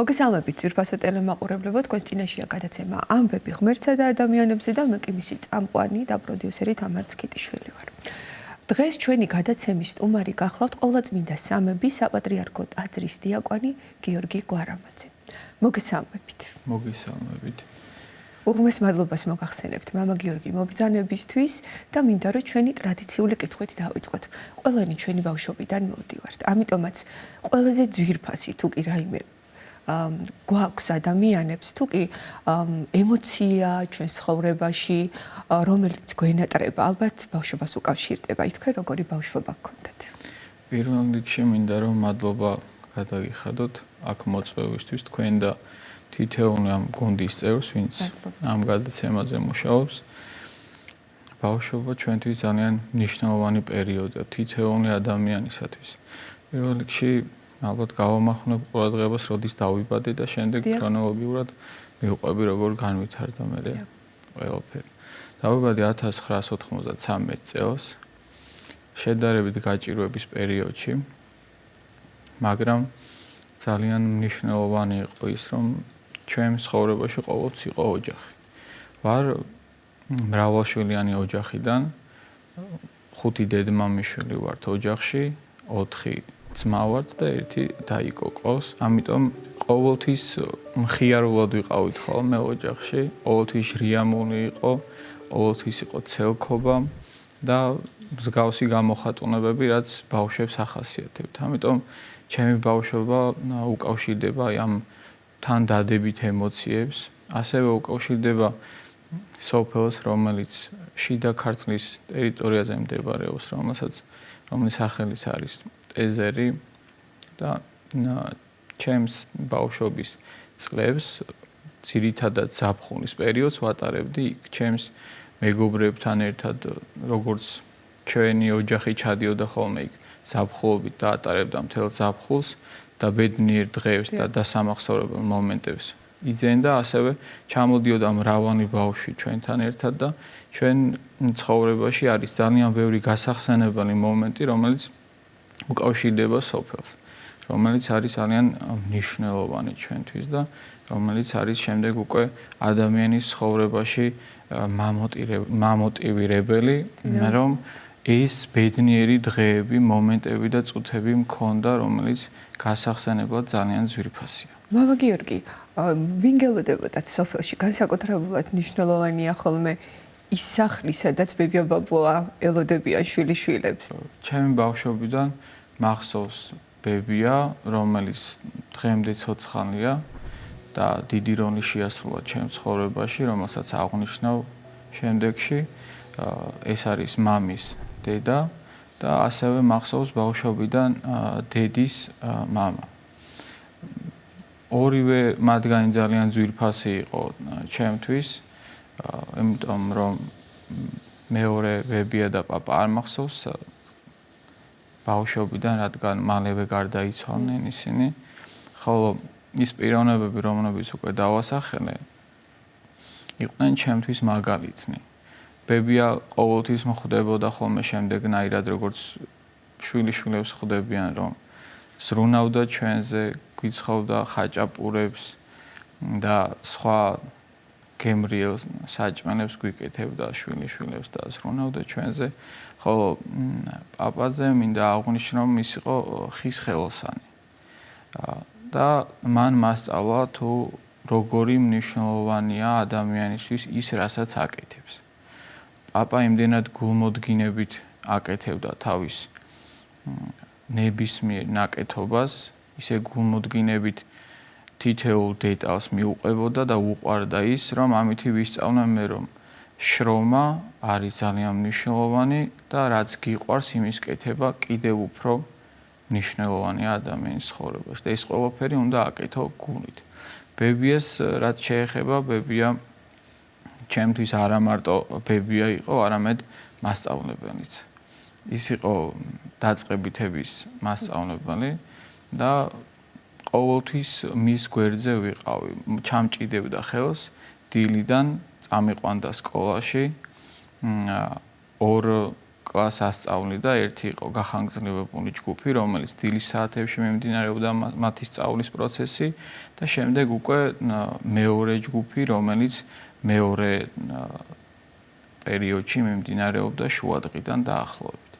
მოგესალმებით ძვირფასო ტელემაყურებლებო, თქვენ წინაშია გადაცემა ამბები ღმერთსა და ადამიანებზე და მე კი მისი წამყვანი და პროდიუსერი თამარ ცქიტიშვილი ვარ. დღეს ჩვენი გადაცემის სტუმარი გახლავთ ყოვლადწმინდა სამების საპატრიარქო ტაძრის დიაკვანი გიორგი გვარამაძე. მოგესალმებით. მოგესალმებით. უღმეს მადლობას მოგახსენებთ მამა გიორგი მობრძანებისთვის და მინდა რომ ჩვენი ტრადიციული კითხვით დავიწყოთ. ყველანი ჩვენი ბავშვობიდან მოვდივართ. ამიტომაც ყველაზე ძვირფასი თუ კი რაიმე გვაქვს ადამიანებს თუ კი ემოცია ჩვენ ცხოვრებაში რომელიც გვენატრება ალბათ ბავშვობას უკავშირდება. თქვენ როგორი ბავშვობა გქონდათ? პირველ რიგში მინდა რომ მადლობა გადაგიხადოთ აქ მოწვევისთვის თქვენ და თითოეულ ამ გუნდის წევრს, ვინც ამ გადაცემაზე მუშაობს. ბავშვობა ჩვენთვის ძალიან მნიშვნელოვანი პერიოდია თითოეული ადამიანისათვის. პირველ რიგში ალბათ გავამახვილებ ყურადღებას, როდის დავიბადე და შემდეგ ქრონოლოგიურად მივყვები როგორ განვითარდა მე ყველაფერი. დავიბადე 1993 წელს შედარებით გაჭირვების პერიოდში, მაგრამ ძალიან მნიშვნელოვანი იყო ის, რომ ჩვენ ცხოვრებაში ყოველთვის იყო ოჯახი. ვარ მრავალშვილიანი ოჯახიდან, 5 დედმამიშვილი ვართ ოჯახში, 4 ძმა ვართ და 1 დაიკო ყავს. ამიტომ ყოველთვის მხიარულად ვიყავით ხოლმე ოჯახში, ყოველთვის რიამული იყო, ყოველთვის იყო ცელქობა და მსგავსი გამოხატულებები, რაც ბავშვებს ახასიათებთ. ამიტომ ჩემი ბავშვობა უკავშირდება ამ თან დადებით ემოციებს, ასევე უკავშირდება სოფელს, რომელიც შიდა ქართლის ტერიტორიაზე მდებარეობს, რომლის სახელიც არის ტეზერი და ჩემს ბავშვობის წლებს ძირითადად ზაფხულის პერიოდს ვატარებდი იქ ჩემს მეგობრებთან ერთად, როგორც ჩვენი ოჯახი ჩადიოდა ხოლმე იქ ზაფხულობით და ატარებდა მთელ ზაფხულს და ბედნიერ დღეებს და დასამახსოვრებელ მომენტებს იძენდა, ასევე ჩამოდიოდა მრავალი ბავშვი ჩვენთან ერთად და ჩვენ ცხოვრებაში არის ძალიან ბევრი გასახსენებელი მომენტი, რომელიც უკავშირდება სოფელს, რომელიც არის ძალიან მნიშვნელოვანი ჩვენთვის და რომელიც არის შემდეგ უკვე ადამიანის ცხოვრებაში მამოტივირებელი, რომ ეს ბედნიერი დღეები, მომენტები და წუთები მქონდა, რომელიც გასახსენებლად ძალიან ძვირფასია. მამა გიორგი, ვინ გელოდებოდათ სოფელში? განსაკუთრებულად მნიშვნელოვანია ხოლმე ის სახლი, სადაც ბებია ბაბუა ელოდებიან შვილიშვილებს. ჩემი ბავშვობიდან მახსოვს ბებია, რომელიც დღემდე ცოცხალია და დიდი როლი შეასრულა ჩემ ცხოვრებაში, რომელსაც აღნიშნავ შემდეგში. ეს არის მამის დედა და ასევე მახსოვს ბავშვობიდან დედის მამა. ორივე მათგანი ძალიან ძვირფასი იყო ჩემთვის, იმიტომ რომ მეორე ბებია და პაპა არ მახსოვს ბავშვობიდან, რადგან მალევე გარდაიცვალნენ ისინი, ხოლო ის პიროვნებები, რომლებიც უკვე დავასახელე, იყვნენ ჩემთვის მაგალითნი. ბებია ყოველთვის მხვდებოდა ხოლმე შემდეგნაირად, როგორც შვილიშვილებს ხვდებიან, რომ ზრუნავდა ჩვენზე, გვიცხოვდა ხაჭაპურებს და სხვა გემრიელ საჭმელებს გვიკეთებდა შვილიშვილებს და ზრუნავდა ჩვენზე, ხოლო პაპაზე მინდა აღვნიშნო, რომ ის იყო ხის ხელოსანი. და მან მასწავლა თუ როგორი მნიშვნელოვანია ადამიანისთვის ის, რასაც აკეთებს. პაპა იმდენად გულმოდგინებით აკეთებდა თავის ნებისმიერ ნაკეთობას, ისე გულმოდგინებით თითოეულ დეტალს მიუყვებოდა და უყვარდა ის, რომ ამითი ვისწავლე მე, რომ შრომა არის ძალიან მნიშვნელოვანი და რაც გიყვარს, იმის კეთება კიდევ უფრო მნიშვნელოვანია ადამიანის ცხოვრებაში და ეს ყველაფერი უნდა აკეთო გულით. ბებიას რაც შეეხება, ბებია ჩემთვის არა მარტო ბებია იყო, არამედ მასწავლებელიც. ის იყო დაწყებითების მასწავლებელი და ყოველთვის მის გვერდზე ვიყავი. ჩამჭიდებდა ხელს დილიდან წამიყვანდა სკოლაში. ორ კლასს ასწავლნი და ერთი იყო გახანგრძლივებული ჯგუფი, რომელიც დილის საათებში მიმდინარეობდა მათი სწავლის პროცესი და შემდეგ უკვე მეორე ჯგუფი, რომელიც მეორე პერიოდში მიმდინარეობდა შუადღიდან დაახლოებით.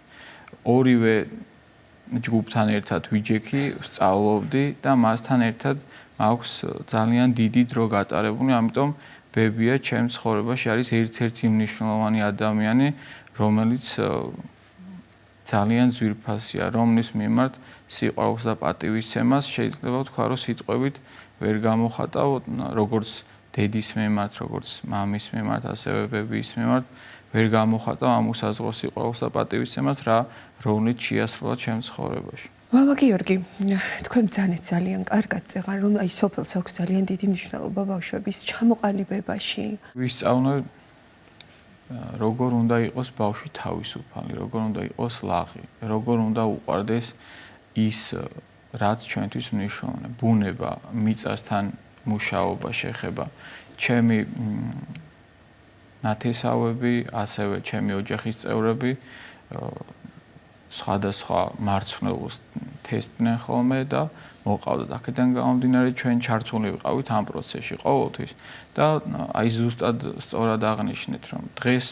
ორივე ჯგუფთან ერთად ვიჯექი, სწავლობდი და მასთან ერთად მაქვს ძალიან დიდი დრო გატარებული, ამიტომ ბებია ჩემს ცხოვრებაში არის ერთ-ერთი მნიშვნელოვანი ადამიანი, რომელიც ძალიან ძვირფასია, რომლის მიმართ სიყვარულს და პატივისცემას შეიძლება ვთქვა, რომ სიტყვებით ვერ გამოხატავ, როგორც დედის მიმართ, როგორც მამის მიმართ, ასევე ბებიის მიმართ ვერ გამოხატავ ამ უსაზღრო სიყვარულს და პატივისცემას, რა როლით შეასრულა ჩემს ცხოვრებაში. მამა გიორგი, თქვენ ბრძანეთ ძალიან კარგად წეღან, რომ აი სოფელს აქვს ძალიან დიდი მნიშვნელობა ბავშვების ჩამოყალიბებაში. ვისწავლე როგორ უნდა იყოს ბავშვი თავისუფალი, როგორ უნდა იყოს ლაღი, როგორ უნდა უყვარდეს ის, რაც ჩვენთვის მნიშვნელოვანია, ბუნება, მიწასთან მუშაობა, შეხება. ჩემი ნათესავები, ასევე ჩემი ოჯახის წევრები სხვადასხვა მარცვნეულს თესტდნენ ხოლმე და მოყავდათ. აქედან გამომდინარე ჩვენ ჩართული ვიყავით ამ პროცესში ყოველთვის და აი ზუსტად სწორად აღნიშნეთ, რომ დღეს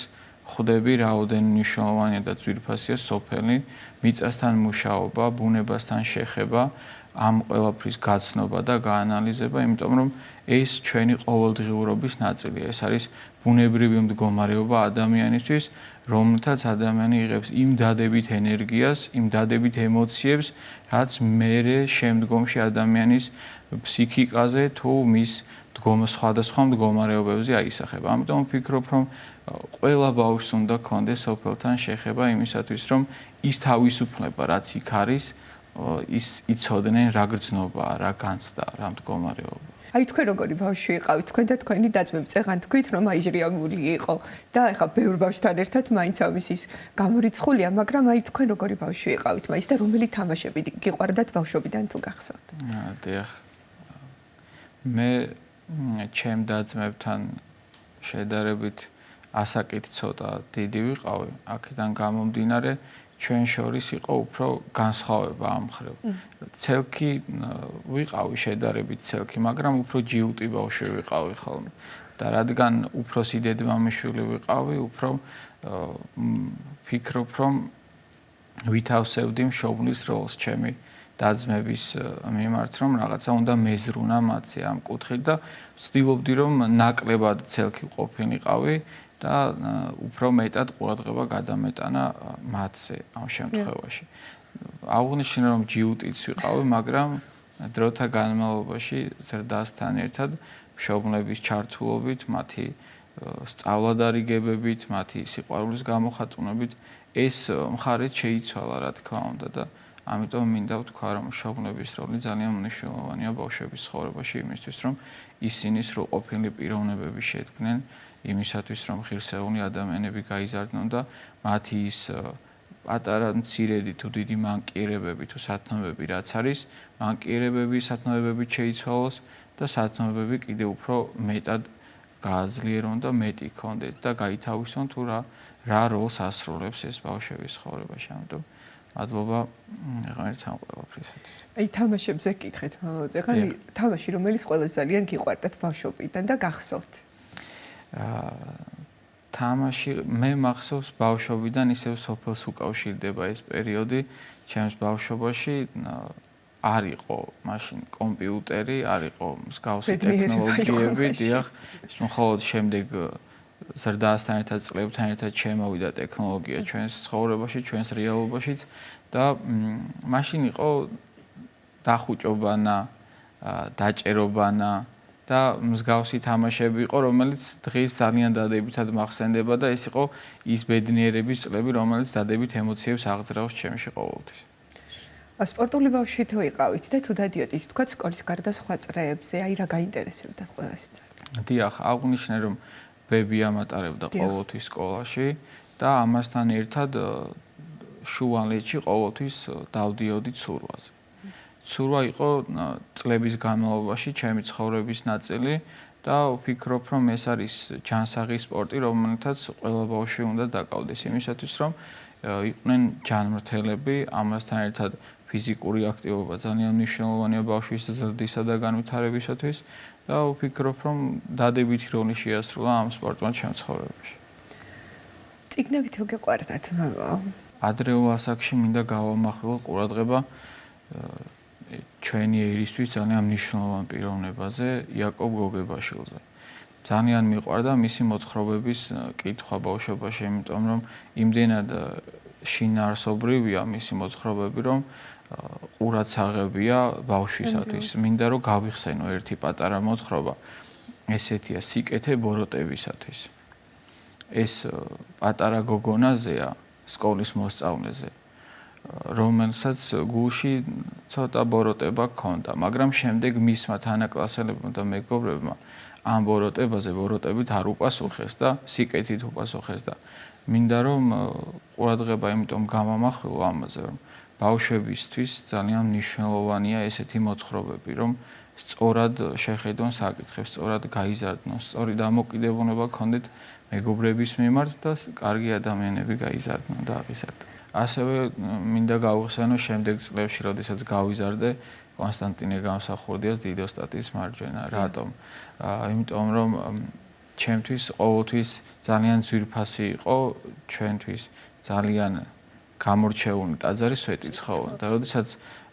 ხვდები რაოდენ მნიშვნელოვანია და ძვირფასია სოფელი, მიწასთან მუშაობა, ბუნებასთან შეხება, ამ ყველაფრის გაცნობა და გაანალიზება, იმიტომ რომ ეს ჩვენი ყოველდღიურობის ნაწილია. ეს არის ბუნებრივი მდგომარეობა ადამიანისთვის, რომელთაც ადამიანი იღებს იმ დადებით ენერგიას, იმ დადებით ემოციებს, რაც მერე შემდგომში ადამიანის ფსიქიკაზე თუ მის სხვადასხვა მდგომარეობებზე აისახება. ამიტომ ვფიქრობ, რომ ყველა ბავშვს უნდა ქონდეს სოფელთან შეხება იმისათვის, რომ ის თავისუფლება, რაც იქ არის, ის იცოდნენ რა გრძნობაა, რა განცდა, რა მდგომარეობა. აი თქვენ როგორი ბავშვი იყავით, თქვენ და თქვენი და-ძმები წეღან თქვით, რომ აიჟრიამული იყო და ეხა ბევრ ბავშვთან ერთად მაინც ამის ის გამორიცხულია, მაგრამ აი თქვენ როგორი ბავშვი იყავით მაინც და რომელი თამაშები გიყვარდათ ბავშვობიდან თუ გახსოვთ? დიახ. მე ჩემ და-ძმებთან შედარებით ასაკით ცოტა დიდი ვიყავი, აქედან გამომდინარე ჩვენ შორის იყო უფრო განსხვავება ამ მხრივ. ცელქი ვიყავი შედარებით ცელქი, მაგრამ უფრო ჯიუტი ბავშვი ვიყავი ხოლმე. და რადგან უფროსი დედმამიშვილი ვიყავი, უფრო ვფიქრობ, რომ ვითავსებდი მშობლის როლს ჩემი და-ძმების მიმართ, რომ რაღაცა უნდა მეზრუნა მათზე ამ კუთხით და ვცდილობდი, რომ ნაკლებად ცელქი ყოფილიყავი და უფრო მეტად ყურადღება გადამეტანა მათზე ამ შემთხვევაში. აღნიშნე რომ ჯიუტიც ვიყავი, მაგრამ დროთა განმავლობაში ზრდასთან ერთად მშობლების ჩართულობით, მათი სწავლადარიგებებით, მათი სიყვარულის გამოხატუნებით ეს მხარეც შეიცვალა, რა თქმა უნდა და ამიტომ მინდა ვთქვა, რომ მშობლების როლი ძალიან მნიშვნელოვანია ბავშვების ცხოვრებაში იმისთვის, რომ ისინი სრულყოფილი პიროვნებები შედგნენ იმისათვის, რომ ღირსეული ადამიანები გაიზარდნონ და მათი ის პატარა მცირედი თუ დიდი მანკიერებები თუ სათნოებები რაც არის, მანკიერებები, სათნოებები შეიცვალოს და სათნოებები კიდევ უფრო მეტად გააძლიერონ და მეტი ქონდეთ და გაითავისონ თუ რა როლს ასრულებს ეს ბავშვების ცხოვრებაში. ამიტომ მადლობა ღმერთს ამ ყველაფრისათვის. აი თამაშებზე გკითხეთ, ეხლა თამაში რომელიც ყველაზე ძალიან გიყვარდათ ბავშვობიდან და გახსოვთ? თამაში მე მახსოვს ბავშვობიდან ისევ სოფელს უკავშირდება ეს პერიოდი ჩემს ბავშვობაში არ იყო მაშინ კომპიუტერი, არ იყო მსგავსი ტექნოლოგიები, დიახ, ის მხოლოდ შემდეგ ზრდასთან ერთად წლებთან ერთად შემოვიდა ტექნოლოგია ჩვენს ცხოვრებაში, ჩვენს რეალობაშიც და მაშინ იყო დახუჭობანა, დაჭერობანა და მსგავსი თამაშები იყო, რომელიც დღეს ძალიან დადებითად მახსენდება და ეს იყო ის ბედნიერების წლები, რომელიც დადებით ემოციებს აღძრავს ჩემში ყოველთვის. სპორტული ბავშვი თუ იყავით და თუ დადიოდით, თქვა სკოლის გარდა სხვა წრეებზე, აი რა გაინტერესებდათ ყველას ძალიან? დიახ, აღნიშნე რომ ბები ამატარებდა ყოველთვის სკოლაში და ამასთან ერთად შუალედში ყოველთვის დავდიოდი ცურვაზე. ცურვა იყო წლების განმავლობაში ჩემი ცხოვრების ნაწილი და ვფიქრობ, რომ ეს არის ჯანსაღი სპორტი, რომელთაც ყველა ბავშვი უნდა დაკავდეს იმისათვის, რომ იყვნენ ჯანმრთელები, ამასთან ერთად ფიზიკური აქტივობა ძალიან მნიშვნელოვანია ბავშვის ზრდისა და განვითარებისათვის და ვფიქრობ, რომ დადებითი როლი შეასრულა ამ სპორტმა ჩემ ცხოვრებაში. წიგნებით თუ გეყვარდათ, მამა? ადრეულ ასაკში მინდა გავამახვილო ყურადღება ჩვენი ერისთვის ძალიან მნიშვნელოვან პიროვნებაზე, იაკობ გოგებაშვილზე. ძალიან მიყვარდა მისი მოთხრობების კითხვა ბავშვობაში, იმიტომ რომ იმდენად შინაარსობრივია მისი მოთხრობები, რომ ყურადსაღებია ბავშვისათვის. მინდა რომ გავიხსენო ერთი პატარა მოთხრობა, ესეთია სიკეთე ბოროტებისათვის. ეს პატარა გოგონაზეა სკოლის მოსწავლეზე, რომელსაც გულში ცოტა ბოროტება ჰქონდა, მაგრამ შემდეგ მისმა თანაკლასელებმა და მეგობრებმა ამ ბოროტებით არ უპასუხეს და სიკეთით უპასუხეს და მინდა რომ ყურადღება იმიტომ გამამახვილო ამაზე, რომ ბავშვებისთვის ძალიან მნიშვნელოვანია ესეთი მოთხრობები, რომ სწორად შეხედონ საკითხებს, სწორად გაიზარდონ, სწორი დამოკიდებულება ჰქონდეთ მეგობრების მიმართ და კარგი ადამიანები გაიზარდონ და აღიზარდონ. ასევე მინდა გავხსენო შემდეგ წლებში, როდესაც გავიზარდე კონსტანტინე გამსახურდიას დიდოსტატის მარჯვენა. რატომ? იმიტომ რომ ჩემთვის ყოველთვის ძალიან ძვირფასი იყო ჩვენთვის ძალიან გამორჩეული ტაძარი სვეტიცხოველი და როდესაც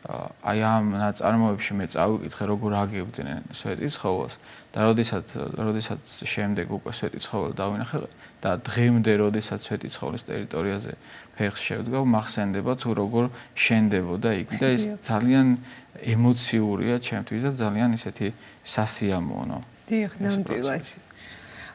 აი ამ ნაწარმოებში მე წავიკითხე როგორ აგებდნენ სვეტიცხოველს და როდესაც შემდეგ უკვე სვეტიცხოველი დავინახე და დღემდე როდესაც სვეტიცხოვლის ტერიტორიაზე ფეხს შევდგავ მახსენდება თუ როგორ შენდებოდა იგი და ეს ძალიან ემოციურია ჩემთვის და ძალიან ისეთი სასიამოვნო. დიახ, ნამდვილად.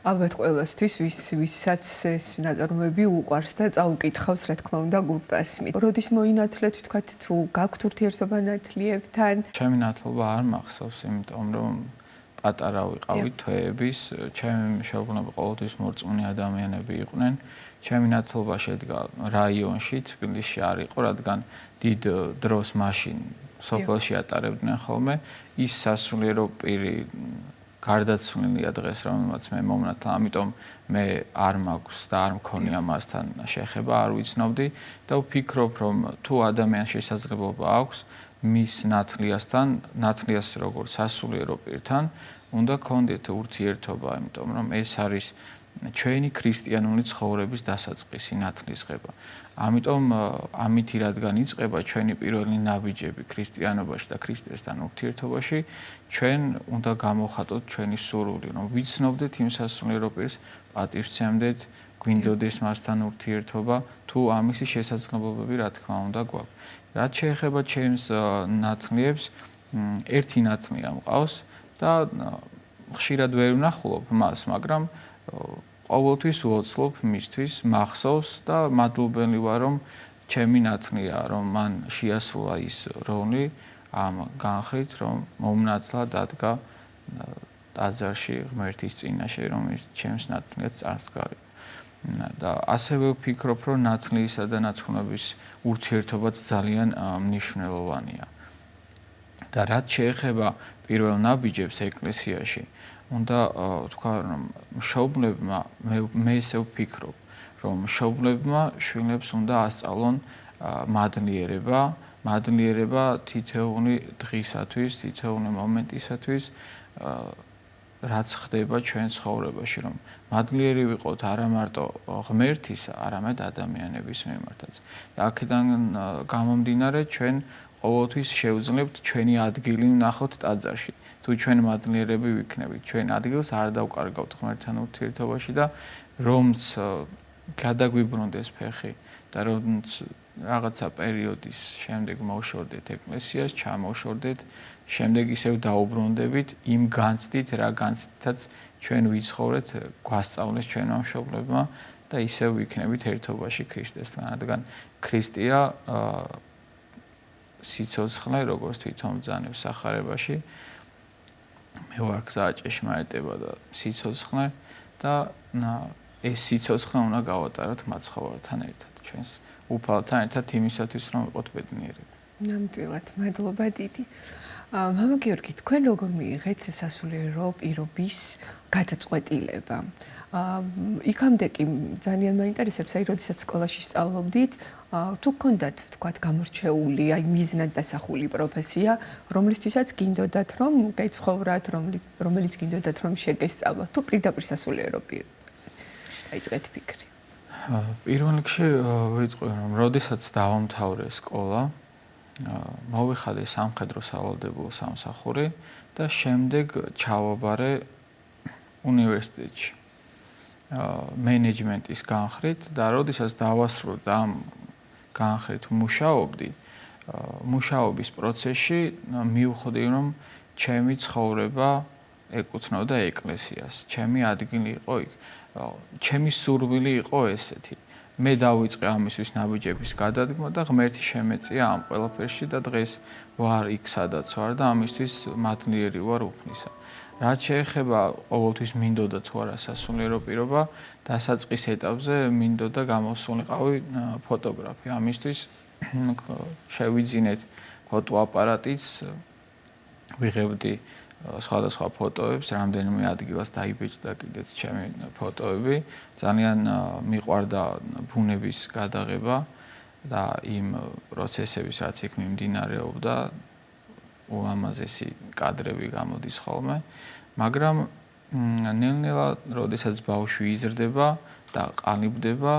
ალბათ ყველასთვის ვისაც ეს ნაწარმოები უყვარს და წაუკითხავს, რა თქმა უნდა, გულდასმით. როდის მოინათლეთ, თქვათ, თუ გაქვთ ურთიერთობა ნათლიებთან? ჩემი ნათლობა არ მახსოვს, იმიტომ რომ პატარა ვიყავი თვეების, ჩემი მშობლები ყოველთვის მორწმუნე ადამიანები იყვნენ. ჩემი ნათლობა შედგა რაიონში, თბილისში არ იყო, რადგან დიდ დროს მაშინ სოფელში ატარებდნენ ხოლმე. ის სასულიერო პირი გარდაცვლილია დღეს, რომელმაც მე მომნათლა, ამიტომ მე არ მაქვს და არ მქონია მასთან შეხება, არ ვიცნობდი და ვფიქრობ, რომ თუ ადამიანს შესაძლებლობა აქვს მის ნათლიას როგორც სასულიერო პირთან, უნდა გქონდეთ ურთიერთობა, იმიტომ რომ ეს არის ჩვენი ქრისტიანული ცხოვრების დასაწყისი ნათლისღება. ამიტომ ამითი რადგან იწყება ჩვენი პირველი ნაბიჯები ქრისტიანობაში და ქრისტესთან ურთიერთობაში, ჩვენ უნდა გამოვხატოთ ჩვენი სურვილი, რომ ვიცნობდეთ იმ სასულიერო პირს, პატივცემდეთ, გვინდოდეს მასთან ურთიერთობა, თუ ამისი შესაძლებლობები რა თქმა უნდა გვაქვს. რაც შეეხება ჩემს ნათლიებს, ერთი ნათლია მყავს და ხშირად ვერ ვნახულობ მას, მაგრამ ყოველთვის ვოცლობ მისთვის, მახსოვს და მადლობელი ვარ, რომ ჩემი ნათლია, რომ მან შეასრულა ის როლი ამ განხრით, რომ მომნათლა დადგა ტაძარში ღმერთის წინაშე, რომ ის ჩემს ნათლიად წარსდგარი. და ასევე ვფიქრობ, რომ ნათლიისა და ნათლობის ურთიერთობაც ძალიან მნიშვნელოვანია. და რაც შეეხება პირველ ნაბიჯებს ეკლესიაში, უნდა თქვა, რომ მშობლებმა მე ესე ვფიქრობ, რომ მშობლებმა შვილებს უნდა ასწავლონ მადლიერება თითოეული დღისათვის, თითოეული მომენტისათვის, რაც ხდება ჩვენ ცხოვრებაში, რომ მადლიერი ვიყოთ არა მარტო ღმერთისა, არამედ ადამიანების მიმართაც. და აქედან გამომდინარე ჩვენ ყოველთვის შევძლებთ ჩვენი ადგილი ვნახოთ ტაძარში. თუ ჩვენ მადლიერები ვიქნებით, ჩვენ ადგილს არ დავკარგავთ ღმერთთან ურთიერთობაში და რომც გადაგვიბრუნდეს ფეხი და რომც რაღაცა პერიოდის შემდეგ მოვშორდეთ ეკლესიას, ჩამოვშორდეთ, შემდეგ ისევ დაუბრუნდებით იმ განცდით, რა განცდითაც ჩვენ ვიცხოვრეთ, გვასწავლეს ჩვენმა მშობლებმა და ისევ ვიქნებით ერთობაში ქრისტესთან, რადგან ქრისტეა სიცოცხლე, როგორც თვითონ ბრძანებს სახარებაში, მე ვარ გზა ჭეშმარიტება და სიცოცხლე და ეს სიცოცხლე უნდა გავატაროთ მაცხოვართან ერთად, ჩვენს უფალთან ერთად იმისათვის, რომ ვიყოთ ბედნიერები. ნამდვილად, მადლობა დიდი. მამა გიორგი, თქვენ როგორ მიიღეთ სასულიერო პირობის გადაწყვეტილება? იქამდე კი ძალიან მაინტერესებს, აი, როდესაც სკოლაში სწავლობდით, თუ გქონდათ, თქვათ, გამორჩეული, აი, მიზნად დასახული პროფესია, რომლისთვისაც გინდოდათ, რომ გაიცხოვრათ, რომელიც გინდოდათ, რომ შეგესწავლოთ, თუ პირდაპირ სასულიერო პირობაზე. დაიწყეთ ფიქრი. პირველ რიგში ვიტყვი, რომ როდესაც დავამთავრე სკოლა, მოვიხადე სამხედრო სავალდებულო სამსახური და შემდეგ ჩავაბარე უნივერსიტეტში. მენეჯმენტის განხრით და როდესაც დავასრულე და ამ განხრით მუშაობდი, მუშაობის პროცესში მივხვდი, რომ ჩემი ცხოვრება ეკუთვნოდა ეკლესიას, ჩემი ადგილი იყო იქ, ჩემი სურვილი იყო ესეთი. მე დავიწყე ამისთვის ნაბიჯების გადადგმა და ღმერთი შემეწია ამ ყველაფერში და დღეს ვარ იქ, სადაც ვარ და ამისთვის მადლიერი ვარ უფლისა. რაც შეეხება ყოველთვის მინდოდა თუ არა სასულიერო პირობა, დასაწყის ეტაპზე მინდოდა გამოსულიყავი ფოტოგრაფი. ამისთვის შევიძინეთ ფოტოაპარატიც, ვიღებდი სხვადასხვა ფოტოებს, რამდენიმე ადგილას დაიბეჭდა კიდეც ჩემი ფოტოები. ძალიან მიყვარდა ბუნების გადაღება და იმ პროცესების, რაც იქ მიმდინარეობდა, ულამაზესი კადრები გამოდის ხოლმე, მაგრამ ნელ-ნელა, როდესაც ბავშვი იზრდება და ყალიბდება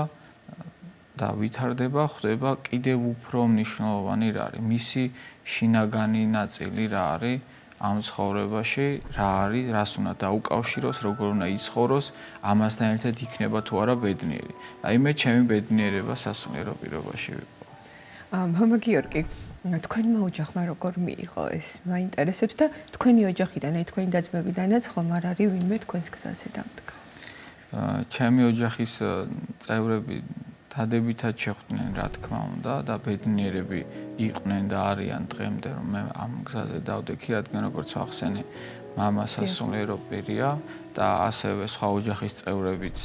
და ვითარდება, ხვდება კიდევ უფრო მნიშვნელოვანი რა არის, მისი შინაგანი ნაწილი რა არის ამ ცხოვრებაში, რა არის, რას უნდა დაუკავშიროს, როგორ უნდა იცხოვროს, ამასთან ერთად იქნება თუ არა ბედნიერი. აი მე ჩემი ბედნიერება სასულიერო პირობაში ვიყო. მამა გიორგი, თქვენმა ოჯახმა როგორ მიიღო ეს? მაინტერესებს და თქვენი ოჯახიდან, აი თქვენი და-ძმებიდანაც ხომ არ არის ვინმე თქვენს გზაზე დამდგა? ჩემი ოჯახის წევრები დადებითად შეხვდნენ, რა თქმა უნდა, და ბედნიერები იყვნენ და არიან დღემდე, რომ მე ამ გზაზე დავდექი, რადგან როგორც ვახსენე, მამა სასულიერო პირია და ასევე სხვა ოჯახის წევრებიც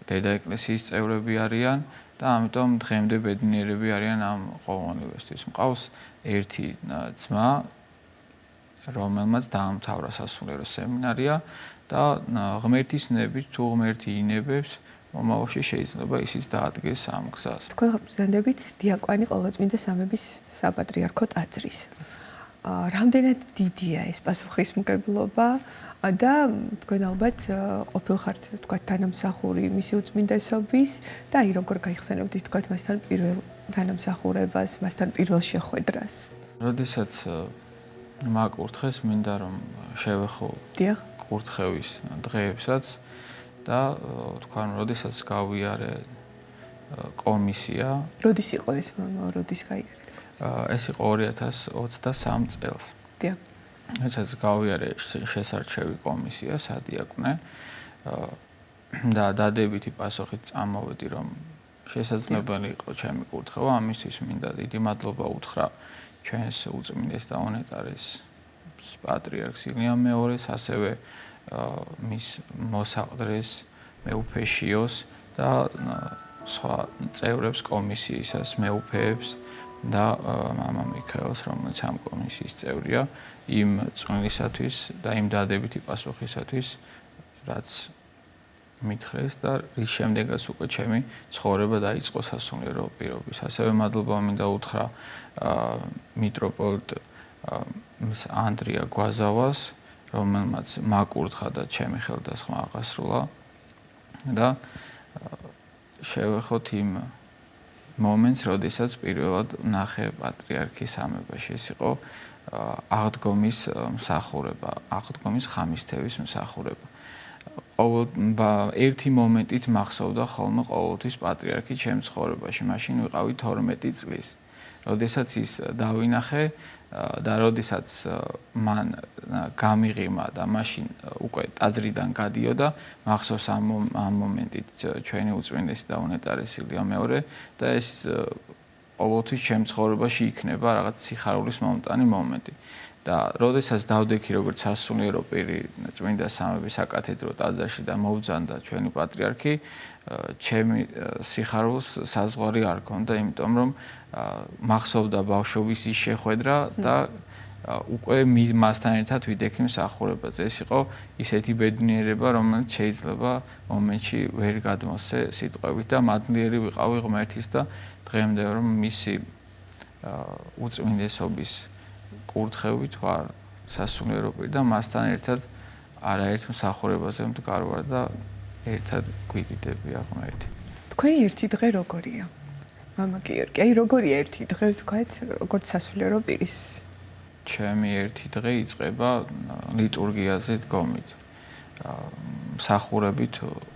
დედა ეკლესიის წევრები არიან და ამიტომ დღემდე ბედნიერები არიან ამ ყოველივესთვის. მყავს ერთი ძმა, რომელმაც დაამთავრა სასულიერო სემინარია და ღმერთის ნებით თუ ღმერთი ინებებს, მომავალში შეიძლება ისიც დაადგეს ამ გზას. თქვენ ბრძანდებით დიაკვანი ყოვლადწმინდა სამების საპატრიარქო ტაძრის. რამდენად დიდია ეს პასუხისმგებლობა და თქვენ ალბათ ყოფილხართ, თქვათ, თანამსახური მისი უწმინდესობის და აი როგორ გაიხსენებდით, თქვათ, მასთან პირველ თანამსახურებას, მასთან პირველ შეხვედრას? როდესაც მაკურთხეს, მინდა რომ შევეხო კურთხევის დღეებსაც და თქვენ როდესაც გავიარე კომისია. როდის იყო ეს მამა, როდის გაიარეთ? ეს იყო 2023 წელს. დიახ. როდესაც გავიარე შესარჩევი კომისია, სადიაკვნე და დადებითი პასუხით წამოვედი, რომ შესაძლებელი იყო ჩემი კურთხევა, ამისთვის მინდა დიდი მადლობა უთხრა ჩვენს უწმინდეს და უნეტარეს პატრიარქს ილიამ მეორეს, ასევე მის მოსაყდრეს მეუფეშიოს და სხვა წევრებს კომისიისას, მეუფეებს და მამა მიქაელს, რომელიც ამ კომისიის წევრია, იმ წვლილისათვის და იმ დადებითი პასუხისათვის, რაც მითხრეს და რის შემდეგაც უკვე ჩემი ცხოვრება დაიწყო სასულიერო პირობის. ასევე მადლობა მინდა უთხრა მიტროპოლიტ ანდრია გვაზავას, რომელმაც მაკურთხა და ჩემი ხელდასხმა აღასრულა და შევეხოთ იმ მომენტს, როდესაც პირველად ნახე პატრიარქის ამებაში. ეს იყო აღდგომის მსახურება, აღდგომის ხამისთევის მსახურება. ერთი მომენტით მახსოვდა ხოლმე ყოველთვის პატრიარქი ჩემს ცხოვრებაში. მაშინ ვიყავი 12 წლის. როდესაც ის დავინახე და როდესაც მან გამიღიმა და მაშინ უკვე ტაძრიდან გადიოდა, მახსოვს ამ მომენტით ჩვენი უწმინდესი და უნეტარესი ილია მეორე და ეს ყოველთვის ჩემს ცხოვრებაში იქნება რაღაც სიხარულის მომტანი მომენტი. და როდესაც დავდექი როგორც სასულიერო პირი წმინდა სამების საკათედრო ტაძარში და მოვძანდა ჩვენი პატრიარქი, ჩემი სიხარულს საზღვარი არ ქონდა, იმიტომ რომ მახსოვდა ბავშვობის ის შეხვედრა და უკვე მასთან ერთად ვიდექი მსახურებაზე. ეს იყო ისეთი ბედნიერება, რომელიც შეიძლება მომენტში ვერ გადმოსცე სიტყვებით და მადლიერი ვიყავი ღმერთის და დღემდე რომ მისი უწმინდესობის კურთხევით ვარ სასულიერო პირი და მასთან ერთად არაერთ მსახურებაზე მდგარ ვარ და ერთად გვიგიდებია ღმერთი. თქვენი ერთი დღე როგორია? მამა გიორგი, აი როგორია ერთი დღე, თქვათ, როგორც სასულიერო პირის? ჩემი ერთი დღე იწყება ლიტურგიაზე დგომით, მსახურებით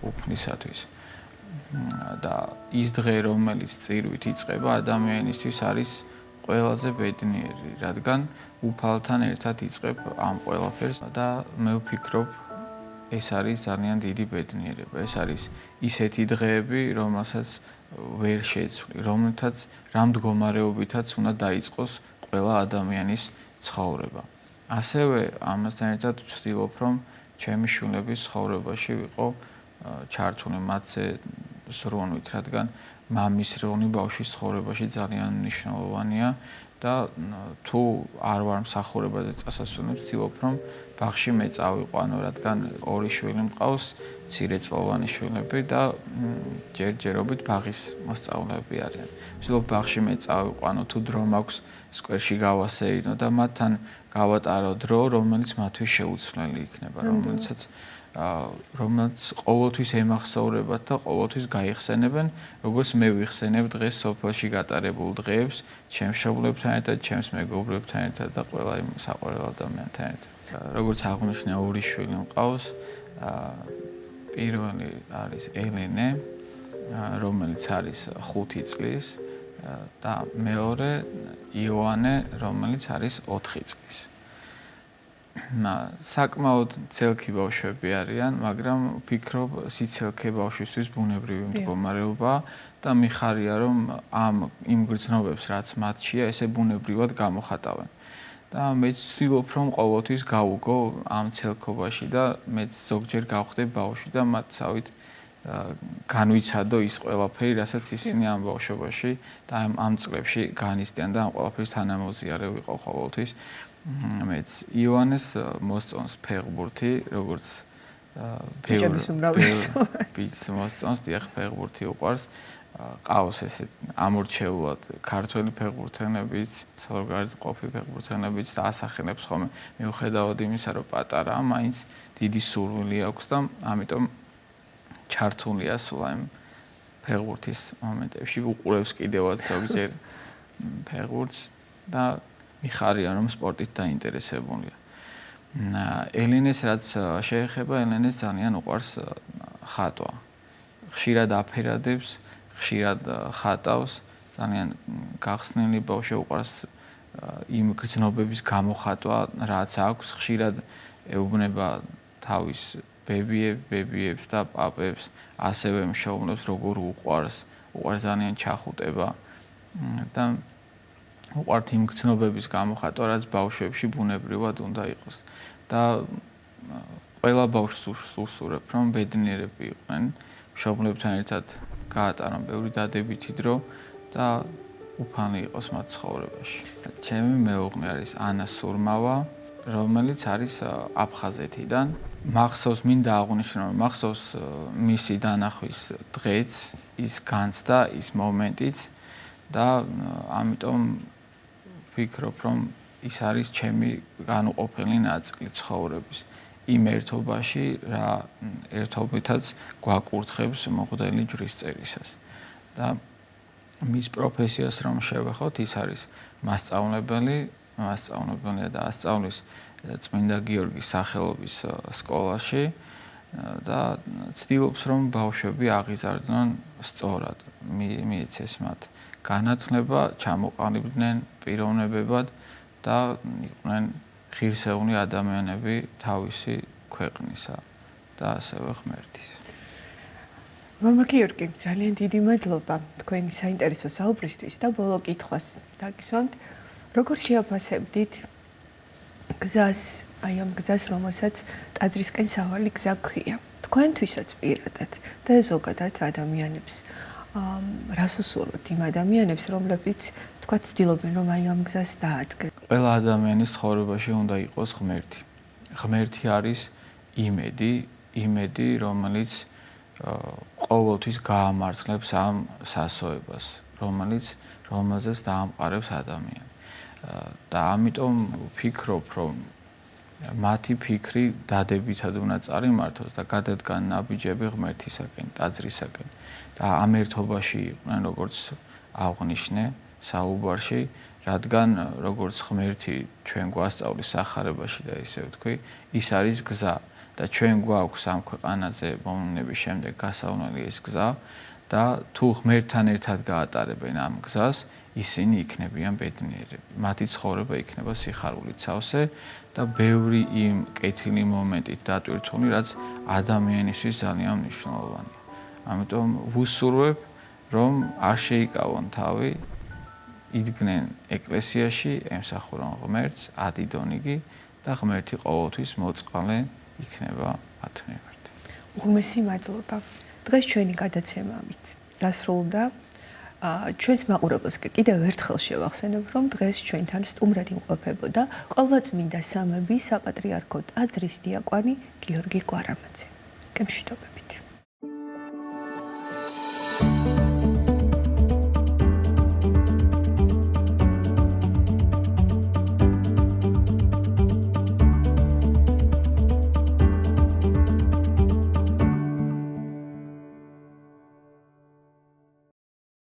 უფლისათვის. და ის დღე, რომელიც წირვით იწყება, ადამიანისთვის არის ყველაზე ბედნიერი, რადგან უფალთან ერთად იწყებ ამ ყველაფერს და მე ვფიქრობ, ეს არის ძალიან დიდი ბედნიერება. ეს არის ისეთი დღეები, რომელსაც ვერ შეცვლი, რომელთაც რამ მდგომარეობითაც უნდა დაიწყოს ყველა ადამიანის ცხოვრება. ასევე ამასთან ერთად ვცდილობ, რომ ჩემი შვილების ცხოვრებაში ვიყო ჩართული მათზე ზრუნვით, რადგან მამის როლი ბავშვის ცხოვრებაში ძალიან მნიშვნელოვანია და თუ არ ვარ მსახურებაზე წასასვლელი, ვცდილობ, რომ ბაღში მე წავიყვანო, რადგან ორი შვილი მყავს, მცირეწლოვანი შვილები და ჯერჯერობით ბაღის მოსწავლეები არიან. ვცდილობ ბაღში მე წავიყვანო, თუ დრო მაქვს სკვერში გავასეირნო და მათთან გავატარო დრო, რომელიც მათთვის შეუცვლელი იქნება, რომელიც ყოველთვის ემახსოვრებათ და ყოველთვის გაიხსენებენ, როგორც მე ვიხსენებ დღეს სოფელში გატარებულ დღეებს, ჩემს მშობლებთან ერთად, ჩემს მეგობრებთან ერთად და ყველა იმ საყვარელ ადამიანთან ერთად. როგორც აღნიშნე, ორი შვილი მყავს. პირველი არის ელენე, რომელიც არის 5 წლის და მეორე იოანე, რომელიც არის 4 წლის. საკმაოდ ცელქი ბავშვები არიან, მაგრამ ვფიქრობ, სიცელქე ბავშვისთვის ბუნებრივი მდგომარეობაა და მიხარია, რომ იმ გრძნობებს, რაც მათშია, ესე ბუნებრივად გამოხატავენ. და მეც ვცდილობ, რომ ყოველთვის გავუგო ამ ცელქობაში და მეც ზოგჯერ გავხდე ბავშვი და მათსავით განვიცადო ის ყველაფერი, რასაც ისინი ამ ბავშვობაში და ამ წლებში განიცდიან და ამ ყველაფრის თანამოძიარე ვიყო ყოველთვის. მეც იოანეს მოსწონს ფეხბურთი, როგორც ბიჭს მოსწონს, დიახ, ფეხბურთი უყვარს. ყავს ესეთ ამორჩეულად ქართველი ფეხბურთელებიც, საზღვარგარეთ ყოფილი ფეხბურთელებიც და ასახელებს ხოლმე. მიუხედავად იმისა, რომ პატარაა, მაინც დიდი სურვილი აქვს და ამიტომ ჩართულია სულ ამ ფეხბურთის მომენტებში, უყურებს კიდევაც ზოგჯერ ფეხბურთს და მიხარია, რომ სპორტით დაინტერესებულია. ელენეს რაც შეეხება, ელენეს ძალიან უყვარს ხატვა. ხშირად აფერადებს, ხშირად ხატავს, ძალიან გახსნილი ბავშვი, უყვარს იმ გრძნობების გამოხატვა, რაც აქვს, ხშირად ეუბნება თავის ბებიებს და პაპებს, ასევე მშობლებს, როგორ უყვარს ძალიან ჩახუტება და უყვართ იმ გრძნობების გამოხატვა, რაც ბავშვებში ბუნებრივად უნდა იყოს. და ყველა ბავშვს უსურვებ, რომ ბედნიერები იყვნენ, მშობლებთან ერთად გაატარონ ბევრი დადებითი დრო და უფალი იყოს მათ ცხოვრებაში. ჩემი მეუღლე არის ანა სურმავა, რომელიც არის აფხაზეთიდან. მახსოვს, მინდა აღვნიშნო, რომ მახსოვს მისი დანახვის დღეც, ის განცდა, ის მომენტიც და ამიტომ ვფიქრობ, რომ ის არის ჩემი განუყოფელი ნაწილი ცხოვრების. იმ ერთობაში, რა ერთობითაც გვაკურთხებს მოხდელი ჯვრისწერისას. და მის პროფესიას რომ შევეხოთ, ის არის მასწავლებელი და ასწავლის წმინდა გიორგის სახელობის სკოლაში და ცდილობს, რომ ბავშვები აღიზარდონ სწორად, მიეცეს მათ განათლება, ჩამოყალიბდნენ პიროვნებებად და იყვნენ ღირსეული ადამიანები თავისი ქვეყნისა და ასევე ღმერთის. მამა გიორგი, ძალიან დიდი მადლობა თქვენი საინტერესო საუბრისთვის და ბოლო კითხვას დაგისვამთ. როგორ შეაფასებდით გზას, აი ამ გზას, რომელსაც ტაძრისკენ სავალი გზა ქვია. თქვენთვისაც პირადად და ზოგადად ადამიანებს რას უსურვებთ იმ ადამიანებს, რომლებიც თქვა ცდილობენ რომ აი ამ გზას დაადგენ. ყველა ადამიანის ცხოვრებაში უნდა იყოს ღმერთი. ღმერთი არის იმედი, რომელიც ყოველთვის გაამართლებს ამ სასოებას, რომელზეც დაამყარებს ადამიანი. და ამიტომ ვფიქრობ, რომ მათი ფიქრი დადებითად უნდა წარიმართოს და გადადგან ნაბიჯები ღმერთისაკენ, ტაძრისაკენ. და ამ ერთობაში იყვნენ, როგორც აღნიშნე საუბარში, რადგან როგორც ღმერთი ჩვენ გვასწავლის სახარებაში და ისე ვთქვი, ის არის გზა და ჩვენ გვაქვს ამ ქვეყანაზე მომნების შემდეგ გასავნელი ეს გზა და თუ ღმერთთან ერთად გაატარებენ ამ გზას, ისინი იქნებიან ბედნიერები. მათი ცხოვრება იქნება სიხარულით სავსე და ბევრი იმ კეთილი მომენტით დატვირთული, რაც ადამიანისთვის ძალიან მნიშვნელოვანია. ამიტომ ვუსურვებ, რომ არ შეიკავონ თავი, იდგნენ ეკლესიაში, ემსახურონ ღმერთს, ადიდონ იგი და ღმერთი ყოველთვის მოწყალე იქნება მათ მიმართ. უღმესი მადლობა. დღეს ჩვენი გადაცემა ამით დასრულდა. ჩვენს მაყურებელს კიდევ ერთხელ შევახსენებ, რომ დღეს ჩვენთან სტუმრად იმყოფებოდა ყოვლადწმინდა სამების საპატრიარქო ტაძრის დიაკვანი გიორგი კვარამაძე. გემშვიდობებით.